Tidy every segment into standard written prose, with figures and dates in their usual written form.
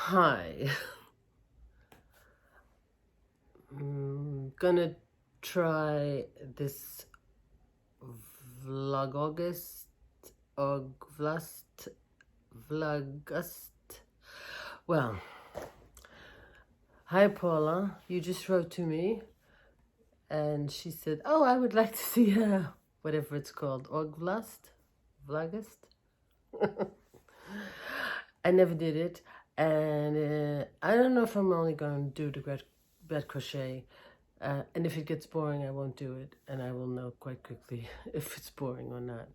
Hi. I'm gonna try this Vlogogust or Vlogust. Well, hi Paula. You just wrote to me and she said, "Oh, I would like to see whatever it's called, Vlogust." I never did it, and I don't know if I'm only going to do the bed crochet. And if it gets boring, I won't do it, and I will know quite quickly if it's boring or not.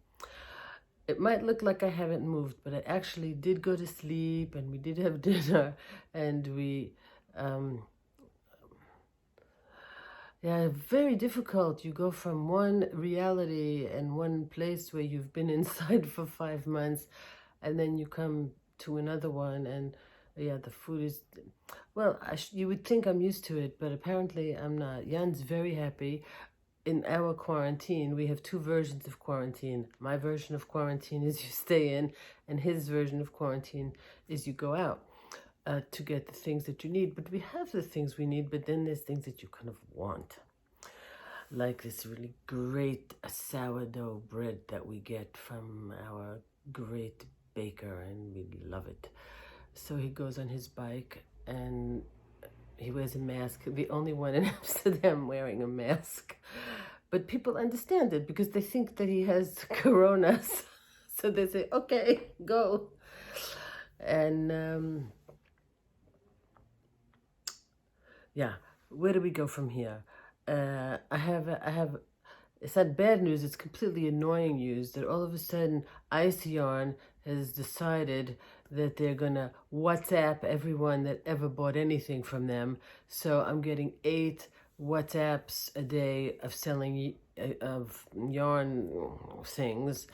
It might look like I haven't moved, but I actually did go to sleep, and we did have dinner, and yeah, very difficult. You go from one reality and one place where you've been inside for 5 months, and then you come to another one, and yeah, the food is, well, you would think I'm used to it, but apparently I'm not. Jan's very happy. In our quarantine, we have two versions of quarantine. My version of quarantine is you stay in, and his version of quarantine is you go out to get the things that you need. But we have the things we need, but then there's things that you kind of want. Like this really great sourdough bread that we get from our great baker, and we love it. So he goes on his bike and he wears a mask, the only one in Amsterdam wearing a mask. But people understand it because they think that he has corona. So they say, okay, go. And yeah, where do we go from here? I have, it's not bad news, it's completely annoying news that all of a sudden Ice Yarn has decided that they're gonna WhatsApp everyone that ever bought anything from them. So I'm getting 8 WhatsApps a day of selling of yarn things.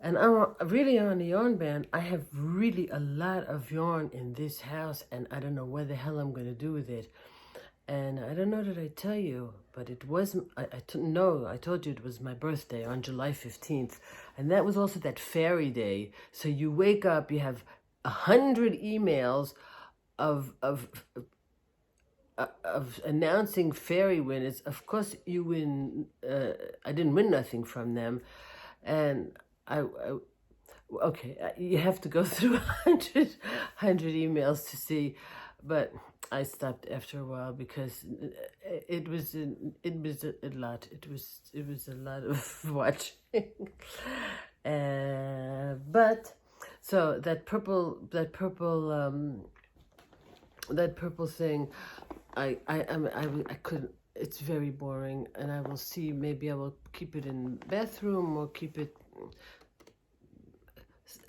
And I'm really on the yarn ban. I have really a lot of yarn in this house, and I don't know what the hell I'm gonna do with it. And I don't know that I tell you, but it was, I told you it was my birthday on July 15th. And that was also that fairy day. So you wake up, you have 100 emails of announcing fairy winners. Of course you win, I didn't win nothing from them. And okay, you have to go through 100 emails to see, but I stopped after a while because it was a lot. It was a lot of watching. But so that purple thing, I couldn't. It's very boring, and I will see. Maybe I will keep it in bathroom or keep it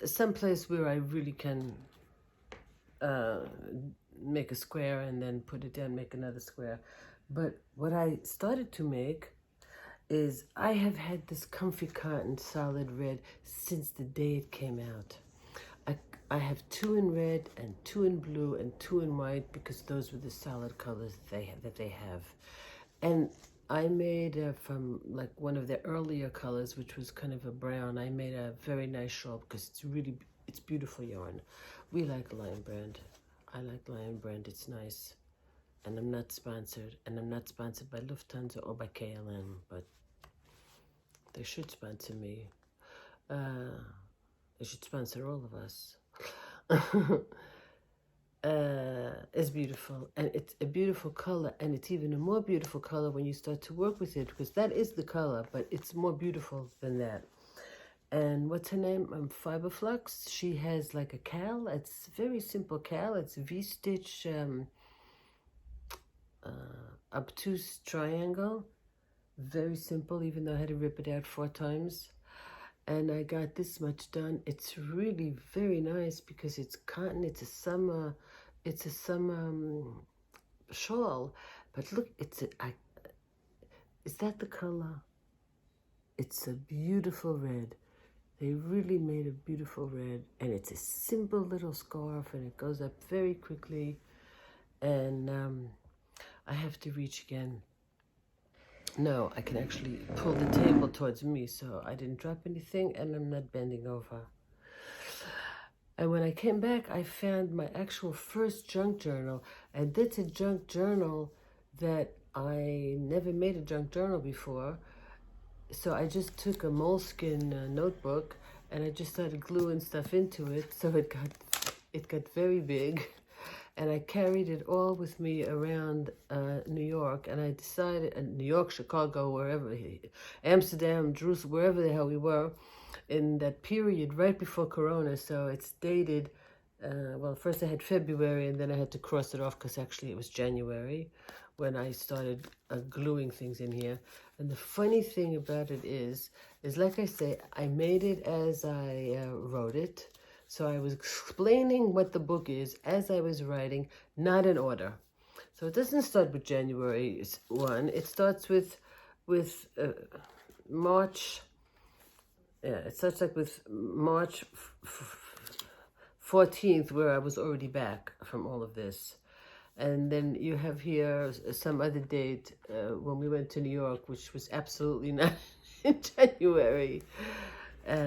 someplace where I really can make a square and then put it down, make another square. But what I started to make is I have had this comfy cotton solid red since the day it came out. I have 2 in red and 2 in blue and 2 in white because those were the solid colors that they have. And I made from like one of the earlier colors, which was kind of a brown, I made a very nice shawl because it's beautiful yarn. We like Lion Brand. I like Lion Brand, it's nice. And I'm not sponsored, and I'm not sponsored by Lufthansa or by KLM, but they should sponsor me. They should sponsor all of us. It's beautiful, and it's a beautiful color, and it's even a more beautiful color when you start to work with it, because that is the color, but it's more beautiful than that. And what's her name? Fiberflux. She has like a cal. It's a very simple cal. It's a V-stitch obtuse triangle. Very simple, even though I had to rip it out 4 times. And I got this much done. It's really very nice because it's cotton. It's a summer shawl. But look, is that the color? It's a beautiful red. They really made a beautiful red, and it's a simple little scarf, and it goes up very quickly. And I have to reach again. No, I can actually pull the table towards me, so I didn't drop anything, and I'm not bending over. And when I came back, I found my actual first junk journal. And that's a junk journal that I never made a junk journal before. So I just took a moleskin notebook and I just started gluing stuff into it. So it got very big. And I carried it all with me around New York. And I decided, New York, Chicago, wherever, Amsterdam, Jerusalem, wherever the hell we were, in that period right before Corona. So it's dated, well, first I had February and then I had to cross it off because actually it was January when I started gluing things in here. And the funny thing about it is like I say, I made it as I wrote it. So I was explaining what the book is as I was writing, not in order. So it doesn't start with January 1. It starts with March. Yeah, it starts like with March 14th, where I was already back from all of this. And then you have here some other date when we went to New York, which was absolutely not in January.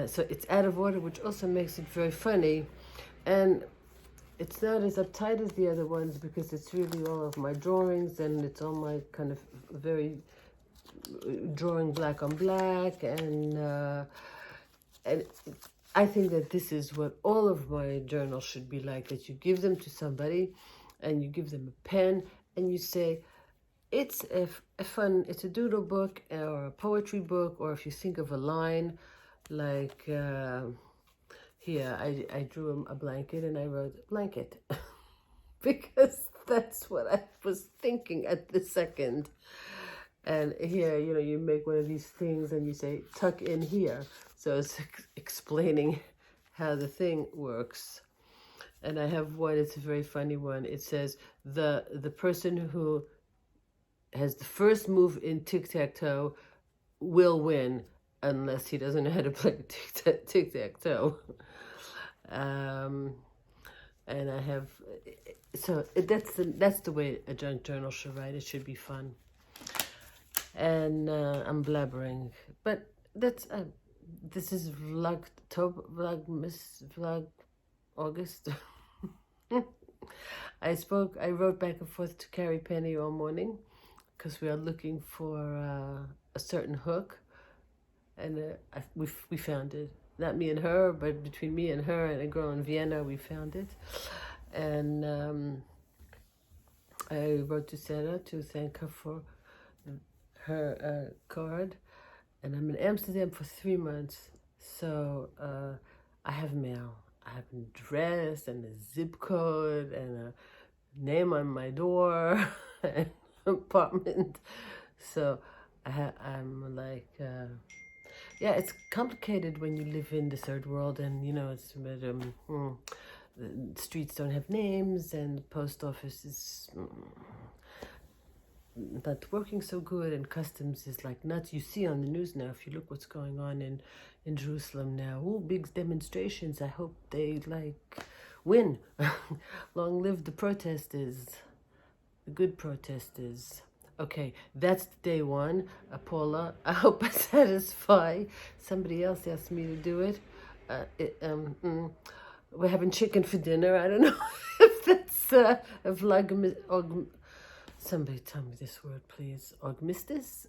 So it's out of order, which also makes it very funny. And it's not as uptight as the other ones because it's really all of my drawings and it's all my kind of very drawing black on black. And I think that this is what all of my journals should be like, that you give them to somebody and you give them a pen and you say, it's a fun, it's a doodle book or a poetry book, or if you think of a line, like here, I drew a blanket and I wrote blanket because that's what I was thinking at the second. And here, you know, you make one of these things and you say, tuck in here. So it's explaining how the thing works. And I have one, it's a very funny one. It says, the person who has the first move in tic-tac-toe will win unless he doesn't know how to play tic-tac-toe. And I have, so that's the way a junk journal should write. It should be fun. And I'm blabbering, but that's this is vlog August. I wrote back and forth to Carrie Penny all morning because we are looking for a certain hook, and we found it. Not me and her, but between me and her and a girl in Vienna, we found it. And I wrote to Sarah to thank her for her card. And I'm in Amsterdam for 3 months, so I have mail. I have an address and a zip code and a name on my door and apartment. So I'm like, yeah, it's complicated when you live in the third world, and you know, it's the streets don't have names and the post office is not working so good, and customs is like nuts. You see on the news now, if you look what's going on in Jerusalem now, big demonstrations. I hope they like win. Long live the protesters, the good protesters. Okay, that's day one. Paula, I hope I satisfy. Somebody else asked me to do it. We're having chicken for dinner. I don't know if that's a vlog. Somebody tell me this word, please. Augustus?